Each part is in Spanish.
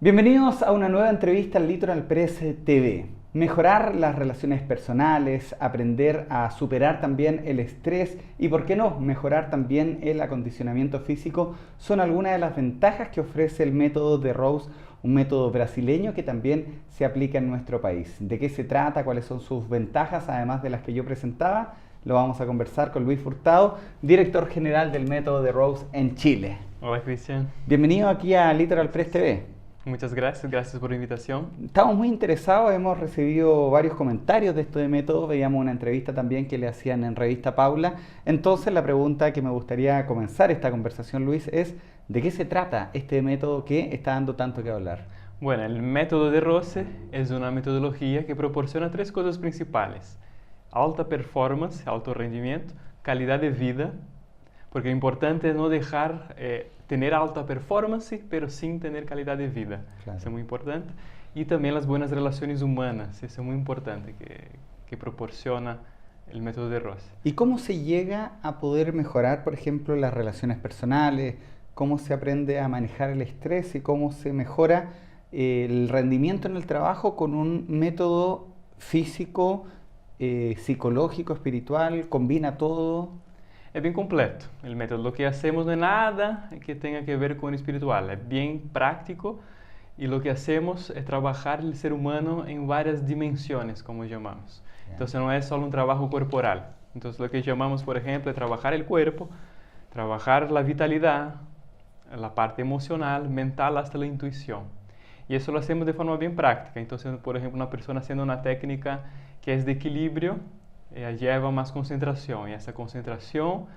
Bienvenidos a una nueva entrevista al Litoral Press TV. Mejorar las relaciones personales, aprender a superar también el estrés y, por qué no, mejorar también el acondicionamiento físico son algunas de las ventajas que ofrece el método de Rose, un método brasileño que también se aplica en nuestro país. ¿De qué se trata? ¿Cuáles son sus ventajas? Además de las que yo presentaba, lo vamos a conversar con Luis Furtado, director general del método de Rose en Chile. Hola, Cristian. Bienvenido aquí a Litoral Press TV. Muchas gracias por la invitación. Estamos muy interesados, hemos recibido varios comentarios de este método, veíamos una entrevista también que le hacían en Revista Paula. Entonces la pregunta que me gustaría comenzar esta conversación, Luis, es ¿de qué se trata este método que está dando tanto que hablar? Bueno, el método de Rose es una metodología que proporciona tres cosas principales: alta performance, alto rendimiento, calidad de vida, porque lo importante es no dejar tener alta performance, pero sin tener calidad de vida. Claro. Eso es muy importante. Y también las buenas relaciones humanas, eso es muy importante que proporciona el método de Rose. ¿Y cómo se llega a poder mejorar, por ejemplo, las relaciones personales? ¿Cómo se aprende a manejar el estrés y cómo se mejora el rendimiento en el trabajo con un método físico, psicológico, espiritual? ¿Combina todo? Es bien completo el método. Lo que hacemos no es nada que tenga que ver con espiritual, es bien práctico y lo que hacemos es trabajar el ser humano en varias dimensiones, como llamamos. Entonces no es solo un trabajo corporal. Entonces lo que llamamos, por ejemplo, es trabajar el cuerpo, trabajar la vitalidad, la parte emocional, mental, hasta la intuición. Y eso lo hacemos de forma bien práctica. Entonces, por ejemplo, una persona haciendo una técnica que es de equilibrio, ella lleva más concentración y esa concentración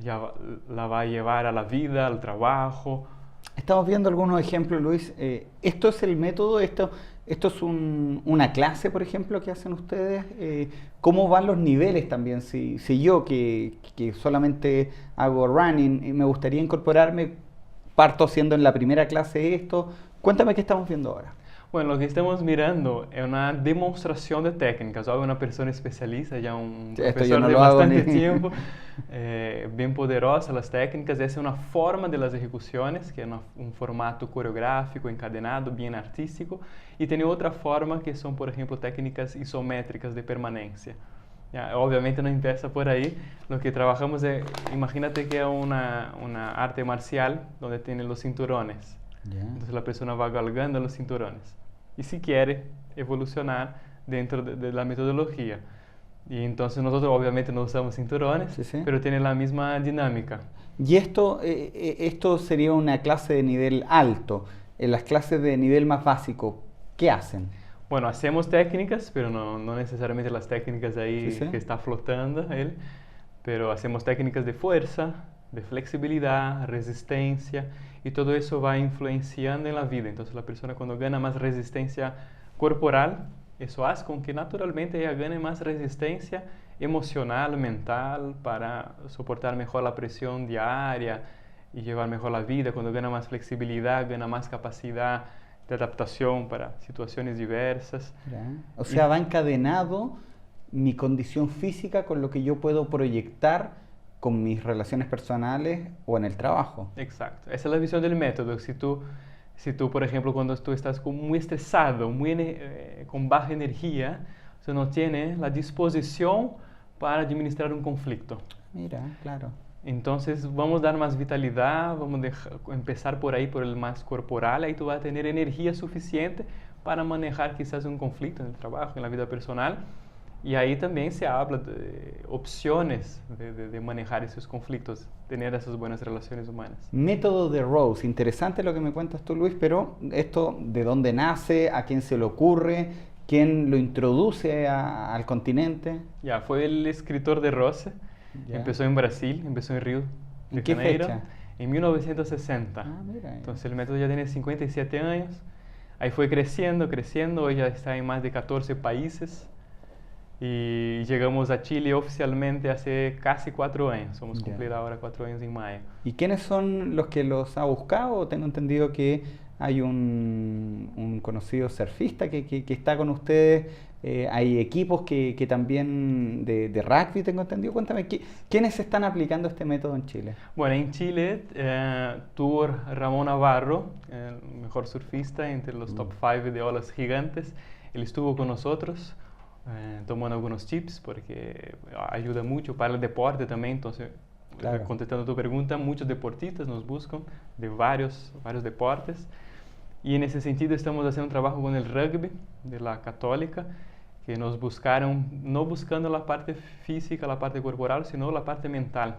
ya la va a llevar a la vida, al trabajo. Estamos viendo algunos ejemplos, Luis. ¿Esto es el método? ¿Esto es una clase, por ejemplo, que hacen ustedes? ¿Cómo van los niveles también? Si yo que solamente hago running y me gustaría incorporarme, parto haciendo en la primera clase esto. Cuéntame qué estamos viendo ahora. Bueno, lo que estamos mirando es una demostración de técnicas. Hay una persona especialista, ya un profesor no de lo hago bastante ni... tiempo, bien poderosa las técnicas. Esa es una forma de las ejecuciones, que es un formato coreográfico, encadenado, bien artístico. Y tiene otra forma que son, por ejemplo, técnicas isométricas de permanencia. Ya, obviamente no empieza por ahí. Lo que trabajamos es, imagínate que es una arte marcial donde tiene los cinturones. Yeah. Entonces la persona va galgando los cinturones y si quiere evolucionar dentro de la metodología. Y entonces nosotros obviamente no usamos cinturones, Sí. pero tiene la misma dinámica. Y esto sería una clase de nivel alto. En las clases de nivel más básico, ¿qué hacen? Bueno, hacemos técnicas, pero no necesariamente las técnicas ahí Sí. que está flotando él, pero hacemos técnicas de fuerza, de flexibilidad, resistencia, y todo eso va influenciando en la vida. Entonces la persona, cuando gana más resistencia corporal, eso hace con que naturalmente ella gane más resistencia emocional, mental, para soportar mejor la presión diaria y llevar mejor la vida. Cuando gana más flexibilidad, gana más capacidad de adaptación para situaciones diversas. O sea, va encadenado mi condición física con lo que yo puedo proyectar con mis relaciones personales o en el trabajo. Exacto. Esa es la visión del método. Si tú, por ejemplo, cuando tú estás muy estresado, con baja energía, tú no tienes la disposición para administrar un conflicto. Mira, claro. Entonces vamos a dar más vitalidad, vamos a empezar por ahí, por el más corporal, ahí tú vas a tener energía suficiente para manejar quizás un conflicto en el trabajo, en la vida personal. Y ahí también se habla de opciones de manejar esos conflictos, tener esas buenas relaciones humanas. Método de Rose, interesante lo que me cuentas tú, Luis, pero esto, ¿de dónde nace? ¿A quién se le ocurre? ¿Quién lo introduce al continente? Ya, fue el escritor de Rose, Ya. empezó en Brasil, empezó en Río de ¿En qué Janeiro, fecha? en 1960. Ah, mira. Entonces el método ya tiene 57 años, ahí fue creciendo, hoy ya está en más de 14 países. Y llegamos a Chile oficialmente hace casi 4 años. Vamos a cumplir ahora 4 años en mayo. ¿Y quiénes son los que los ha buscado? Tengo entendido que hay un conocido surfista que está con ustedes. hay equipos que también de rugby, tengo entendido. Cuéntame, ¿quiénes están aplicando este método en Chile? Bueno, en Chile tuvo Ramón Navarro, el mejor surfista entre los top 5 de olas gigantes. Él estuvo con nosotros tomando algunos tips porque ayuda mucho para el deporte también. Entonces, claro, contestando tu pregunta, muchos deportistas nos buscan de varios deportes. Y en ese sentido estamos haciendo un trabajo con el rugby de la Católica, que nos buscaron, no buscando la parte física, la parte corporal, sino la parte mental.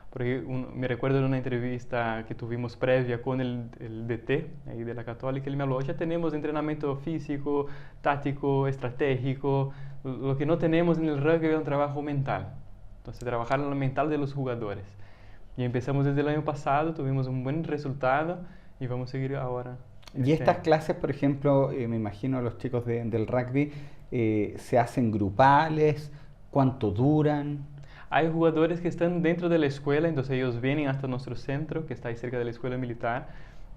Porque me recuerdo de una entrevista que tuvimos previa con el DT ahí de la Católica, él me habló, ya tenemos entrenamiento físico, táctico, estratégico, lo que no tenemos en el rugby es un trabajo mental. Entonces, trabajar en lo mental de los jugadores. Y empezamos desde el año pasado, tuvimos un buen resultado y vamos a seguir ahora. Y estas clases, por ejemplo, me imagino los chicos del rugby, ¿se hacen grupales? ¿Cuánto duran? Hay jugadores que están dentro de la escuela, entonces ellos vienen hasta nuestro centro, que está ahí cerca de la escuela militar.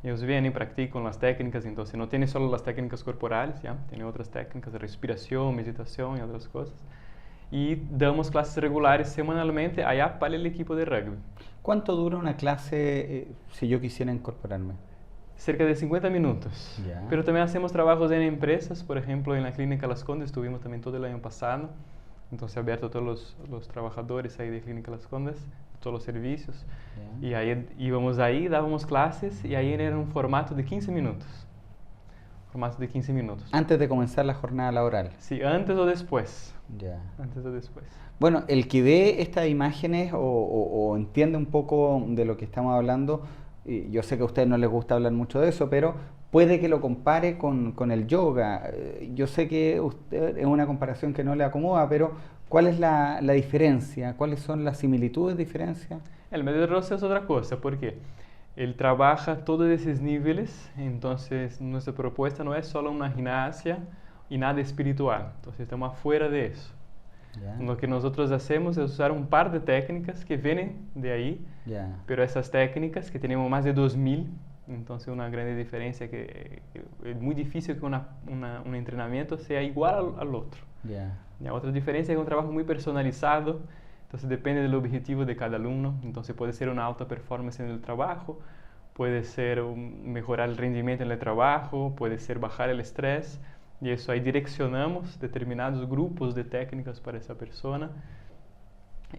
Ellos vienen y practican las técnicas, entonces no tiene solo las técnicas corporales, ¿ya? Tiene otras técnicas de respiración, meditación y otras cosas. Y damos clases regulares semanalmente allá para el equipo de rugby. ¿Cuánto dura una clase si yo quisiera incorporarme? Cerca de 50 minutos. Ya. Pero también hacemos trabajos en empresas, por ejemplo, en la Clínica Las Condes estuvimos también todo el año pasado. Entonces, abierto a todos los trabajadores ahí de Clínica Las Condes, todos los servicios. Ya. Y ahí íbamos ahí, dábamos clases y ahí era un formato de 15 minutos. Formato de 15 minutos. Antes de comenzar la jornada laboral. Sí, antes o después. Ya. Antes o después. Bueno, el que ve estas imágenes o entiende un poco de lo que estamos hablando, y yo sé que a ustedes no les gusta hablar mucho de eso, pero puede que lo compare con el yoga. Yo sé que usted, es una comparación que no le acomoda, pero ¿cuál es la diferencia? ¿Cuáles son las similitudes, diferencias? El método Rossi es otra cosa, porque él trabaja todos esos niveles, entonces nuestra propuesta no es solo una gimnasia y nada espiritual, entonces estamos afuera de eso. Ya. Lo que nosotros hacemos es usar un par de técnicas que vienen de ahí, Ya. pero esas técnicas que tenemos más de 2000, entonces una gran diferencia que es muy difícil que un entrenamiento sea igual al otro. Ya. Y otra diferencia es un trabajo muy personalizado, entonces depende del objetivo de cada alumno, entonces puede ser una alta performance en el trabajo, puede ser mejorar el rendimiento en el trabajo, puede ser bajar el estrés, y eso ahí direccionamos determinados grupos de técnicas para esa persona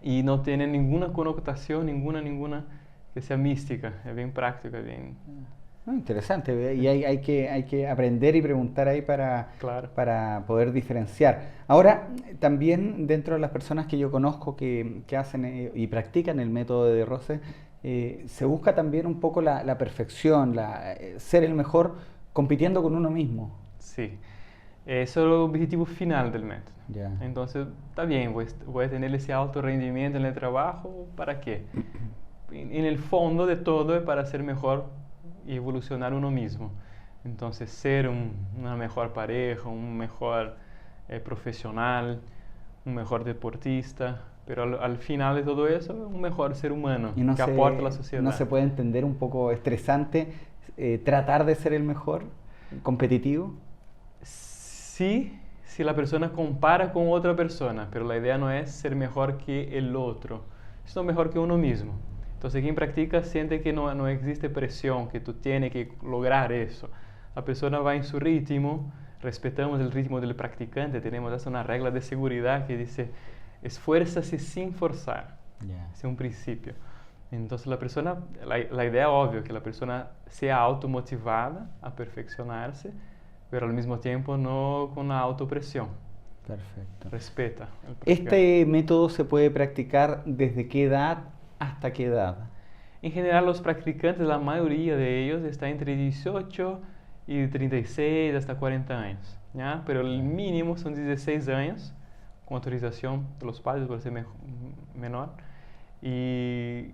y no tiene ninguna connotación, ninguna que sea mística, es bien práctica, bien... Interesante, y hay que aprender y preguntar ahí Claro. para poder diferenciar. Ahora, también dentro de las personas que yo conozco que hacen y practican el método de Rossi, se busca también un poco la perfección, ser el mejor compitiendo con uno mismo. Sí, eso es el objetivo final del método. Ya. Entonces, está bien, voy a tener ese alto rendimiento en el trabajo, ¿para qué? En el fondo de todo es para ser mejor y evolucionar uno mismo. Entonces, ser una mejor pareja, un mejor profesional, un mejor deportista, pero al final de todo eso, un mejor ser humano que aporta a la sociedad. ¿No se puede entender un poco estresante tratar de ser el mejor, competitivo? Sí, si la persona compara con otra persona, pero la idea no es ser mejor que el otro, sino mejor que uno mismo. Entonces, quien practica siente que no existe presión, que tú tienes que lograr eso. La persona va en su ritmo, respetamos el ritmo del practicante, tenemos hasta una regla de seguridad que dice, esfuérzase sin forzar. Yeah. Ese es un principio. Entonces, la persona, la idea obvia que la persona sea automotivada a perfeccionarse, pero al mismo tiempo no con la autopresión. Perfecto. Respeta. ¿Este método se puede practicar desde qué edad hasta qué edad? En general, los practicantes, la mayoría de ellos está entre 18 y 36 hasta 40 años, ¿ya? Pero el mínimo son 16 años, con autorización de los padres por ser menor. Y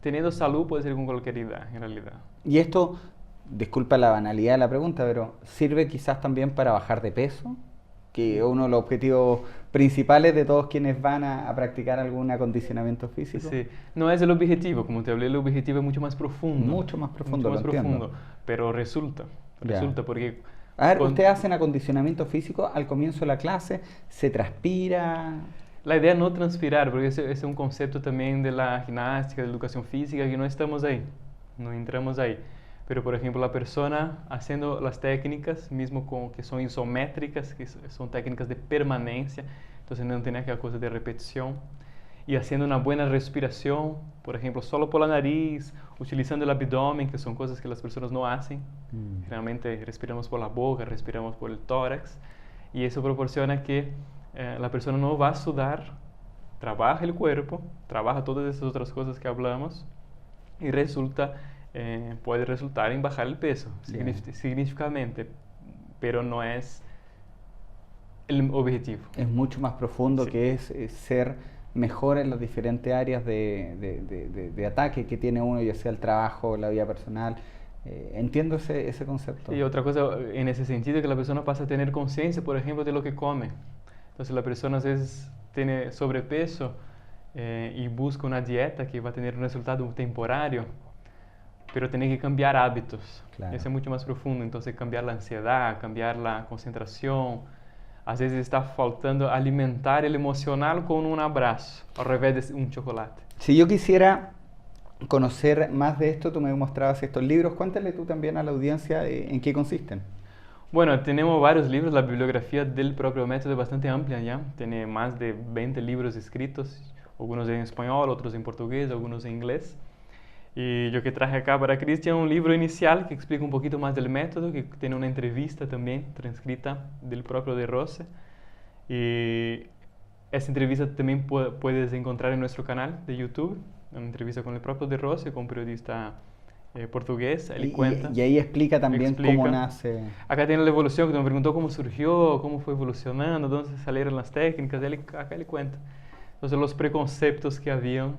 teniendo salud puede ser con cualquier edad, en realidad. Y esto, disculpa la banalidad de la pregunta, pero ¿sirve quizás también para bajar de peso? Que es uno de los objetivos principales de todos quienes van a practicar algún acondicionamiento físico. Sí, no es el objetivo, como te hablé, el objetivo es mucho más profundo. Mucho más profundo, Mucho más lo profundo, entiendo. pero resulta Ya. porque A ver, ¿ustedes hacen acondicionamiento físico al comienzo de la clase? ¿Se transpira? La idea es no transpirar, porque ese es un concepto también de la gimnástica, de la educación física, que no estamos ahí, no entramos ahí. Pero, por ejemplo, la persona haciendo las técnicas, mismo con, que son isométricas, que son técnicas de permanencia, entonces no tiene aquella cosa de repetición, y haciendo una buena respiración, por ejemplo, solo por la nariz, utilizando el abdomen, que son cosas que las personas no hacen. Generalmente respiramos por la boca, respiramos por el tórax, y eso proporciona que la persona no va a sudar, trabaja el cuerpo, trabaja todas esas otras cosas que hablamos, y puede resultar en bajar el peso significativamente, pero no es el objetivo. Es mucho más profundo, Sí. que es ser mejor en las diferentes áreas de ataque que tiene uno, ya sea el trabajo, la vida personal. Entiendo ese concepto. Y otra cosa en ese sentido es que la persona pasa a tener conciencia, por ejemplo, de lo que come. Entonces la persona a veces tiene sobrepeso y busca una dieta que va a tener un resultado temporario, pero tiene que cambiar hábitos. Claro. Eso es mucho más profundo. Entonces cambiar la ansiedad, cambiar la concentración. A veces está faltando alimentar el emocional con un abrazo, al revés de un chocolate. Si yo quisiera conocer más de esto, tú me mostrabas estos libros, cuéntale tú también a la audiencia en qué consisten. Bueno, tenemos varios libros, la bibliografía del propio método es bastante amplia ya, tiene más de 20 libros escritos, algunos en español, otros en portugués, algunos en inglés. Y yo que traje acá para Cristian un libro inicial que explica un poquito más del método, que tiene una entrevista también transcrita del propio De Rossi. Y esa entrevista también puedes encontrar en nuestro canal de YouTube, una entrevista con el propio De Rossi, con un periodista portugués. Él cuenta. Y ahí explica también cómo nace. Acá tiene la evolución, que me preguntó cómo surgió, cómo fue evolucionando, dónde salieron las técnicas. Acá él cuenta. Entonces los preconceptos que habían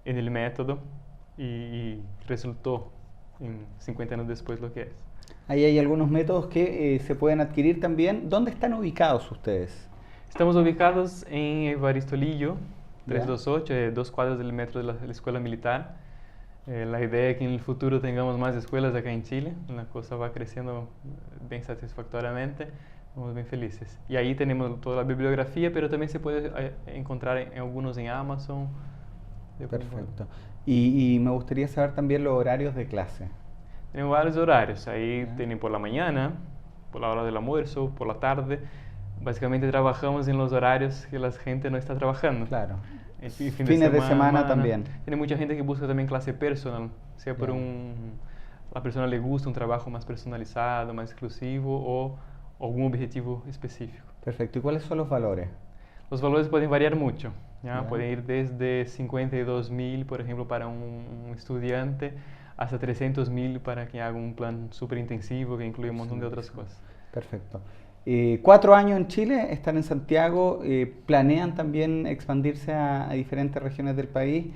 en el método y resultó en 50 años después lo que es. Ahí hay algunos métodos que se pueden adquirir también. ¿Dónde están ubicados ustedes? Estamos ubicados en Evaristo Lillo, 328, 2 cuadras del metro de la Escuela Militar. La idea es que en el futuro tengamos más escuelas acá en Chile. La cosa va creciendo bien satisfactoriamente. Estamos bien felices. Y ahí tenemos toda la bibliografía, pero también se puede encontrar en algunos en Amazon. Perfecto. Y me gustaría saber también los horarios de clase. Tenemos varios horarios. Ahí tienen por la mañana, por la hora del almuerzo, por la tarde. Básicamente trabajamos en los horarios que la gente no está trabajando. Claro. Fines de semana también. Tiene mucha gente que busca también clase personal, sea por la persona le gusta un trabajo más personalizado, más exclusivo o algún objetivo específico. Perfecto. ¿Y cuáles son los valores? Los valores pueden variar mucho. ¿Ya? Pueden ir desde 52.000, por ejemplo, para un estudiante, hasta 300.000 para que haga un plan súper intensivo que incluye un montón de otras cosas. Perfecto. 4 años en Chile, están en Santiago, planean también expandirse a diferentes regiones del país.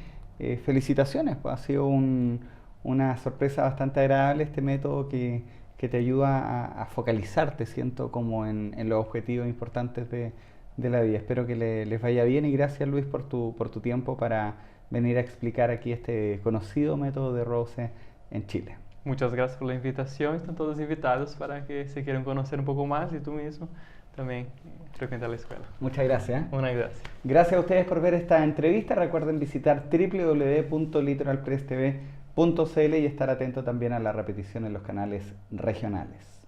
Felicitaciones, pues ha sido una sorpresa bastante agradable este método que te ayuda a focalizarte, siento, como en los objetivos importantes de la vida. Espero que les vaya bien y gracias, Luis, por tu tiempo para venir a explicar aquí este conocido método de Rose en Chile. Muchas gracias por la invitación. Están todos invitados para que se quieran conocer un poco más y tú mismo también frecuentar la escuela. Muchas gracias. Una gracia. Gracias a ustedes por ver esta entrevista. Recuerden visitar www.litoralpresstv.cl y estar atento también a la repetición en los canales regionales.